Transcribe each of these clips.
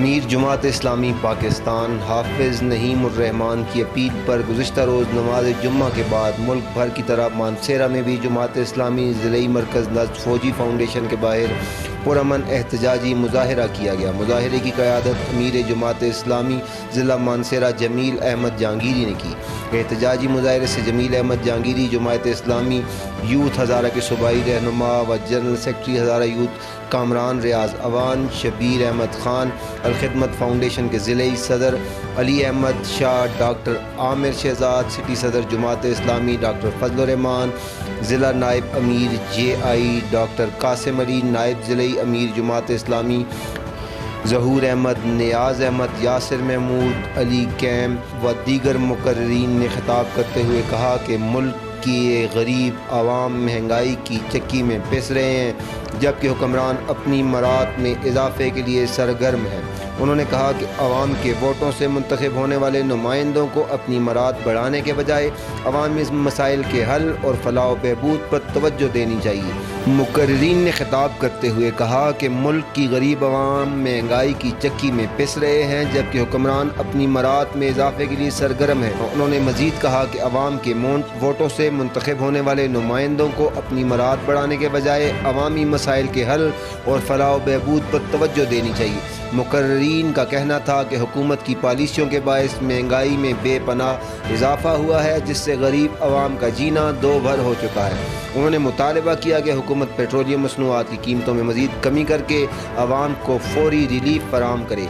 امیر جماعت اسلامی پاکستان حافظ نعیم الرحمان کی اپیل پر گزشتہ روز نماز جمعہ کے بعد ملک بھر کی طرح مانسہرہ میں بھی جماعت اسلامی ضلعی مرکز نزد فوجی فاؤنڈیشن کے باہر پرامن احتجاجی مظاہرہ کیا گیا۔ مظاہرے کی قیادت امیر جماعت اسلامی ضلع مانسہرہ جمیل احمد جہانگیری نے کی۔ احتجاجی مظاہرے سے جمیل احمد جہانگیری جماعت اسلامی یوتھ ہزارہ کے صوبائی رہنما و general secretary Hazara youth Kamran Riaz Awan, Shabbir Ahmed Khan, Alkhidmat foundation کے ضلعی صدر علی احمد شاہ، ڈاکٹر عامر شہزاد، سٹی صدر جماعت اسلامی ڈاکٹر فضل الرحمان، ضلع نائب امیر جے آئی ڈاکٹر قاسم علی، نائب ضلعی امیر جماعت اسلامی ظہور احمد، نیاز احمد، یاسر محمود، علی کیم و دیگر مقررین نے خطاب کرتے ہوئے کہا کہ ملک کی غریب عوام مہنگائی کی چکی میں پس رہے ہیں جبکہ حکمران اپنی مراد میں اضافے کے لیے سرگرم ہیں۔ انہوں نے کہا کہ عوام کے ووٹوں سے منتخب ہونے والے نمائندوں کو اپنی مراد بڑھانے کے بجائے عوامی مسائل کے حل اور فلاح و بہبود پر توجہ دینی چاہیے۔ مقررین نے خطاب کرتے ہوئے کہا کہ ملک کی غریب عوام مہنگائی کی چکی میں پس رہے ہیں جبکہ حکمران اپنی مراد میں اضافے کے لیے سرگرم ہیں۔ انہوں نے مزید کہا کہ عوام کے ووٹوں سے منتخب ہونے والے نمائندوں کو اپنی مراد بڑھانے کے بجائے عوامی مسائل کے حل اور فلاح و بہبود پر توجہ دینی چاہیے۔ مقررین کا کہنا تھا کہ حکومت کی پالیسیوں کے باعث مہنگائی میں بے پناہ اضافہ ہوا ہے جس سے غریب عوام کا جینا دو بھر ہو چکا ہے۔ انہوں نے مطالبہ کیا کہ حکومت پیٹرولیم مصنوعات کی قیمتوں میں مزید کمی کر کے عوام کو فوری ریلیف فراہم کرے۔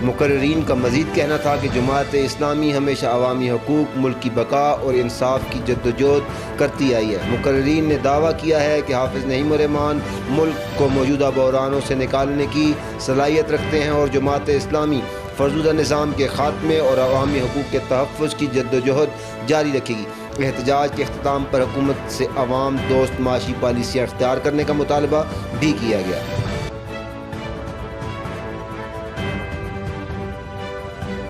مقررین کا مزید کہنا تھا کہ جماعت اسلامی ہمیشہ عوامی حقوق، ملک کی بقا اور انصاف کی جدوجہد کرتی آئی ہے۔ مقررین نے دعویٰ کیا ہے کہ حافظ نعیم الرحمان ملک کو موجودہ بحرانوں سے نکالنے کی صلاحیت رکھتے ہیں اور جماعت اسلامی فرسودہ نظام کے خاتمے اور عوامی حقوق کے تحفظ کی جدوجہد جاری رکھے گی۔ احتجاج کے اختتام پر حکومت سے عوام دوست معاشی پالیسیاں اختیار کرنے کا مطالبہ بھی کیا گیا۔